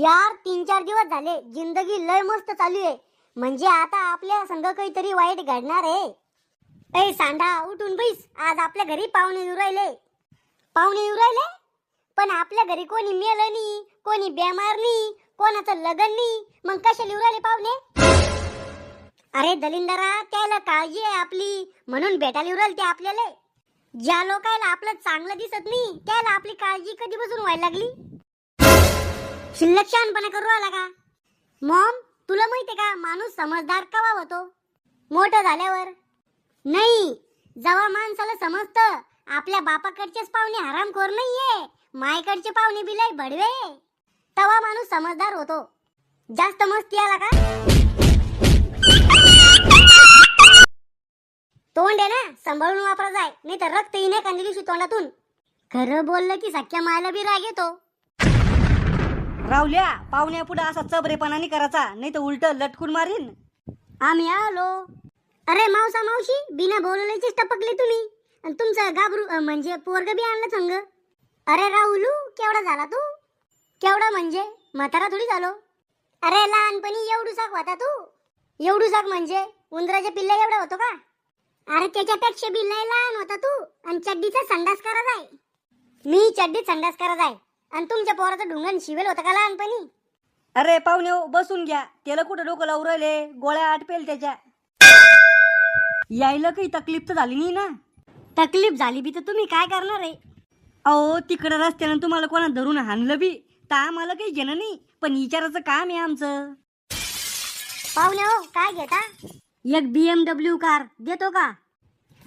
यार 3-4 दिवस झाले जिंदगी लय मस्त चालू आहे. म्हणजे आता आपल्या संग काहीतरी वाईट घडणार आहे. ए सांडा उठून बैस, आज आपल्या घरी पाहुणे येऊ राहिले. पाहुणे येऊ राहिले पण आपल्या घरी कोणी मेलं नाही, कोणी बेमार नाही, कोणाचं लग्न नाही, मग कशाला येऊ राहिले पाहुणे? अरे दलिंदरा, त्याला काळजी आहे आपली म्हणून भेटायला येऊ राहिले ते आपल्याला. ज्या लोकांना आपलं चांगलं दिसत नाही त्याला आपली काळजी कधीपासून व्हायला लागली? शिल्लक शहाणपणा करू आला का? मॉम, तुला माहितीये का माणूस समजदार केव्हा होतो? मोठं झाल्यावर. नाही, जेव्हा माणसाला समजतं आपल्या बापाकडचेच पाहुणे हरामखोर नाहीये, मायकडचे पाहुणे बी लय भडवे, तेव्हा माणूस समजदार होतो. जास्त मस्ती आला का? तोंड आहे ना, सांभाळून वापरा जाय, नाही तर रक्त येणे एखाद्या दिवशी तोंडातून. खरं बोललं की सख्या मायला बी राग येतो. रावल्या, पाहुण्या पुढे असा चबरेपणाने करायचा, नाही तर उलट लटकून मारीन. आम्ही आलो. अरे मावसा मावशी, बिना बोलवल्याचीच टपकले तुम्ही. आणि तुमचं गाबरू म्हणजे पोरग बी आणलं संग. अरे राहुलू, केवढा झाला तू? केवढा म्हणजे म्हातारा थोडी झालो. अरे लहानपणी एवढूसाक होता तू. एवढूसाक म्हणजे उंदराच्या पिल्ला एवढा होतो का? अरे त्याच्यापेक्षा बी लय लहान होता तू. आणि चड्डीचा संडास करा जाय. मी चड्डीत संडास करा जाय आणि तुमच्या पोराचं ढुंगण शिवेल होतं का लहानपणी? अरे पाहुणे बसून घ्या, त्याला कुठं डोकं लावून राहिले, गोळ्या आटपेल त्याच्या. यायला काही तकलीफ तर झाली नाही ना? तकलीफ झाली बी तर तुम्ही काय करणार आहे? अहो तिकडं रस्त्यानं तुम्हाला कोणा धरून हाणलं बी तर आम्हाला काही घेणं नाही, पण विचाराचं काम आहे आमचं. पाहुणे हो, काय घेता? एक BMW कार देतो का?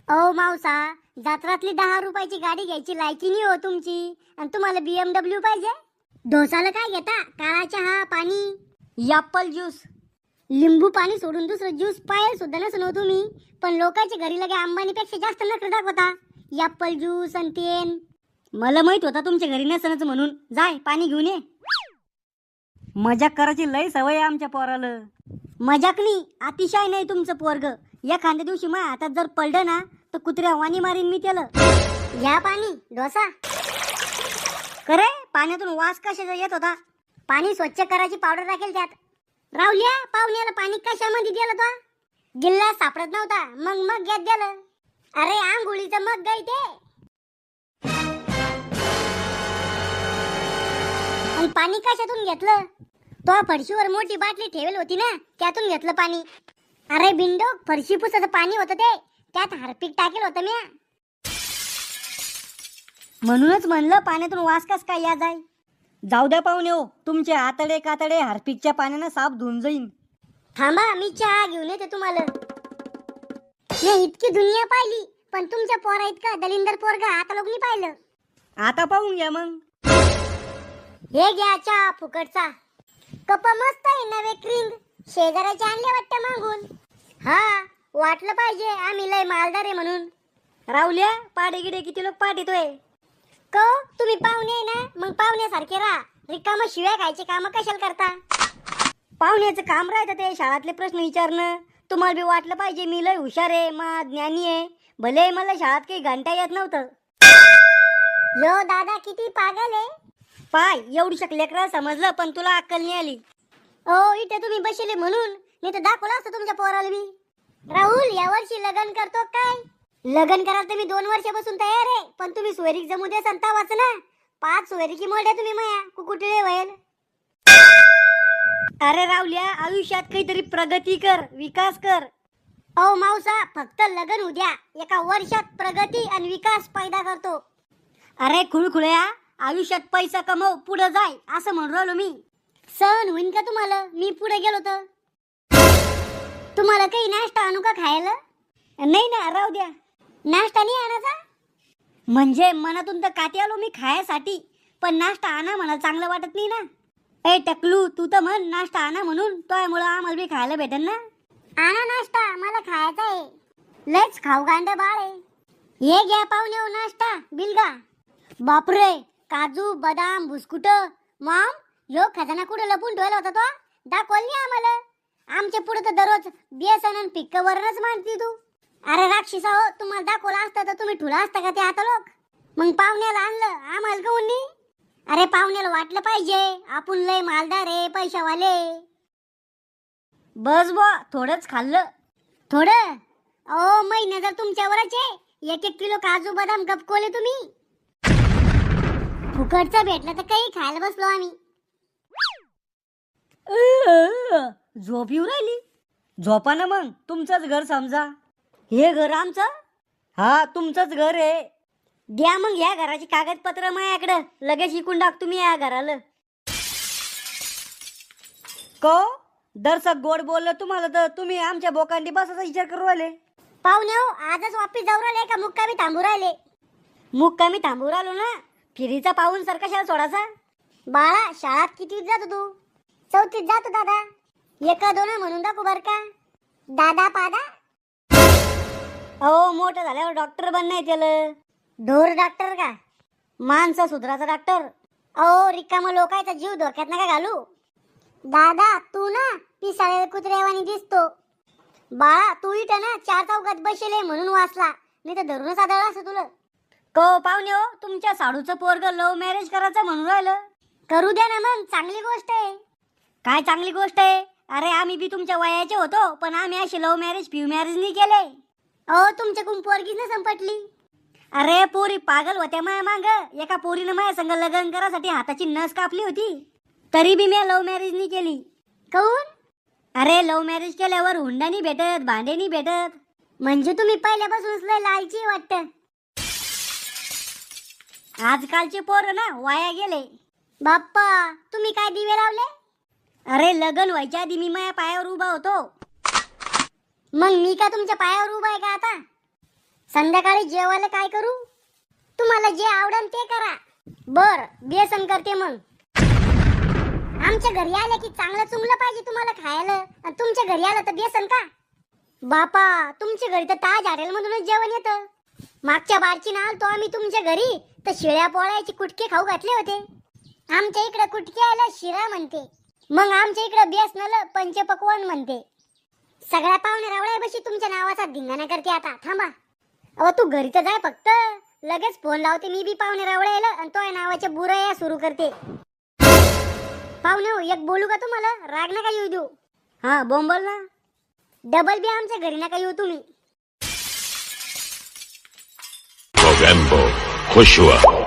ओ मावसा, जत्रातली 10 रुपयाची गाडी घ्यायची लायकी नाही हो तुमची, आणि तुम्हाला BMW पाहिजे? डोसाला काय घेता? काळा चहा, पाणी, ॲपल ज्यूस. लिंबू पाणी सोडून दुसरं ज्यूस पायल सुद्धा नसनो तुम्ही. पण लोकांच्या घरी लगे अंबानीपेक्षा जास्त नखरे दाखवता. ॲपल ज्यूस आणि तेन. मला माहित होता तुमच्या घरी नसनच म्हणून. जाय पाणी घेऊन ये. मजाक करायची लय सवय आहे आमच्या पोराला. मजाक नाही, अतिशय नाही तुमचं पोरग. एखाद्या दिवशी माझ्या हातात जर पडलं ना तर कुत्र्या वाणी मारीन मी त्याला. घ्या पाणी. डोसा करे, पाण्यातून वास कशाचा येत होता? पाणी स्वच्छ करायची पावडर टाकेल त्यात. रावल्या, पाहुण्याला पाणी कशामध्ये दिलं तो? गिल्ला सापडत नव्हता, मग घेत दिलं. अरे आंघोळीचं मग गाय ते. आणि पाणी कशातून घेतलं? तो फरशीवर मोठी बाटली ठेवली होती ना, त्यातून घेतलं पाणी. अरे बिंडो, फरशी पुसाचं पाणी होतं ते, त्यात हार्पिक टाकेल होतं म्या. म्हणूनच म्हणलं पाण्यातून वास कस काय या जाय. जाऊ द्या पाहुणे हो, तुमचे आतडे कातडे हार्पिकच्या पाण्यानं साफ धुवून जाईन. थांबा, मी चहा घेऊन येते तुम्हाला. मी इतकी दुनिया पाहिली पण तुमच्या पोरा इतका दलिंदर पोरगा आता लोक नाही पाहिलं. आता पाहून घ्या मग. हे घ्या चहा फुकटचा. कप मस्त आहे नवे क्रीम, शेजाऱ्याचे आणले वाटतं मागून. हा, वाटलं पाहिजे आम्ही लय मालदार आहे म्हणून. रावल्या, पाडे गिडे किती लोक पाठीतोय. को तुम्ही पाहुणे आहे ना, मग पाहुण्यासारखे राहा. रिकाम शिव्या खायचे काम कशाला करता? पाहुण्याचं काम राहतं ते शाळातले प्रश्न विचारणं. तुम्हाला बी वाटलं पाहिजे मी लय हुशार आहे, मा ज्ञानी आहे. भले मला शाळात काही घंटा येत नव्हतं. यो दादा किती पागल आहे. पाय एवढी लेकरं समजलं पण तुला अक्कल नाही आली. ओ इथे तुम्ही बसले म्हणून, नाही तर दाखवलं असतं तुमच्या पोराला मी. राहुल, यावर्षी लग्न करतो काय? लग्न कराल तर मी 2 वर्षापासून तयार आहे, पण तुम्ही सोयरीक जमू दे संता वाच ना. 5 सोयरीकी मोड्या तुम्ही माया कुकुटले व्हायल. अरे रावल्या, आयुष्यात काहीतरी प्रगती कर, विकास कर. ओ मावसा, फक्त लग्न उद्या, एका वर्षात प्रगती आणि विकास पैदा करतो. अरे खुळखुळ्या, आयुष्यात पैसा कमव, पुढे जाय असं म्हणून राहिलो मी. सण होईन का तुम्हाला मी पुढे गेलो तर? तुम्हाला काही नाश्ता आणू का खायला? नाही ना, राहू द्या. नाश्ता नाही आणायचा? म्हणजे मनातून तर काठी आलो मी खायसाठी, पण नाश्ता आणा मला चांगलं वाटत नाही ना. ए टकलू, तू तर म्हण नाश्ता आणा म्हणून, तोयमुळं आम्हाला बी खायला भेटेल ना. आणा नाश्ता, मला खायचा आहे. लयच खाऊ गांड बाळ आहे. हे घ्या पाहुणे हो नाश्ता, बिलगा. बापरे, काजू बदाम बिस्कुट. मॉम, यो खजाना कुठे लपून ठेवला होता तो? दाखवल नाही आम्हाला. आमच्या पुढे तर दररोज बेसन आणि पिक्क वरणच मांडती तू. अरे राक्षसा हो, तुम्हाला दाखवला असतं तर तुम्ही ठुला असता का ते आता लोक? मग पाहुण्याला आणलं, आम्हाला काऊन नाही? अरे पाहुण्याला वाटलं पाहिजे आपण लय मालदार आहे पैशावाले. बस बुवा थोडंच खाल्लं. थोडं ओ मै नजर तुमच्यावरच आहे. 1-1 किलो काजू बदाम गपकोले तुम्ही. फुकटचं भेटलं तर काही खायला बसलो आम्ही. झोप येऊ राहिली. झोपा ना मग, तुमचंच घर समजा. हे घर आमचं? हा तुमचंच घर आहे. द्या मग या घराची कागदपत्र माझ्याकडं, लगेच शिकून टाक तुम्ही या घराला. को दर्शक गोड बोललं तुम्हाला तर तुम्ही आमच्या बोकांडी बसायचा विचार करू राहिले. पाहुणे हो, आजच वापिस जाऊ राहिले का मुक्कामी थांबू राहिले? मुक्कामी थांबू राहिलो ना. फिरीचा पाहून सर कशाला सोडायचा? बाळा शाळेत कितवीत जातो तू? 4थीत जातो दादा. 1-2 म्हणून दाखव बर का दादा पादा. अहो मोठं झाल्यावर डॉक्टर बनणार त्याला. ढोर डॉक्टर का? माणसं सुधराचा डॉक्टर. अहो रिकामा लोकांचा जीव धोक्यात नका घालू. दादा तू ना पिसाळेला कुत्र्यावानी दिसतो. बाळा तू इथं ना 4 चौकात बसेले म्हणून वाचला, नाही तर धरूनच आदळला असं तुला. को पाहुणे हो, तुमच्या साडूचं पोरग लव्ह मॅरेज करायचं म्हणून राहिलं. करू द्या ना मग, चांगली गोष्ट आहे. काय चांगली गोष्ट आहे? अरे आम्ही बी तुमच्या वयाचे होतो, पण आम्ही असे लव्ह मॅरेज फ्यू मॅरेज नाही केले. अहो तुमच्याकडून पोरगीच न संपटली. अरे पोरी पागल होत्या माया मांग. एका पोरीनं माझ्या संग लग्न करासाठी हाताची नस कापली होती, तरी बी मी लव्ह मॅरेज नाही केली. काऊन? अरे लव्ह मॅरेज केल्यावर हुंडा नाही भेटत, भांडे नाही भेटत. म्हणजे तुम्ही पहिल्यापासूनच लय लालची वाटतं. आजकालचे पोर ना वाया गेले. बाप्पा तुम्ही काय दिवे लावले? अरे लग्न व्हायच्या आधी मी माझ्या पायावर उभा होतो. मग मी का तुमच्या पायावर उभा आहे का आता? संध्याकाळी जेवायला काय करू? तुम्हाला जे आवडेल ते करा. बर बेसन करते मग. आमच्या घरी आले की चांगलं चुंगलं पाहिजे तुम्हाला खायला, आणि तुमच्या घरी आलं तर बेसन का? बापा तुमच्या घरी तर ताज हॉटेल मधूनच जेवण येतं. मागच्या बारची ना आलतो आम्ही तुमच्या घरी, तर शिळ्या पोळ्याचे कुटके खाऊ घातले होते. आमच्या इकडे कुटके आला शिरा म्हणते, मग आमच्या इकडे बेसनाला पंचपक्वान म्हणते. सगळ्या पाहुणे रावळ्यापाशी तुमच्या नावाचा धिंगाणा करते आता. थांबा अहो तू घरी तर जाय फक्त, लगेच फोन लावते मी बी पाहुणे रावळ्याला, आणि तो नावाच्या बुराया सुरू करते. पाहुणे हो, एक बोलू का तुम्हाला? राग नका येऊ देऊ. हा बोंबल ना. डबल बी आमच्या घरी नका येऊ तुम्ही. Mogambo, Joshua.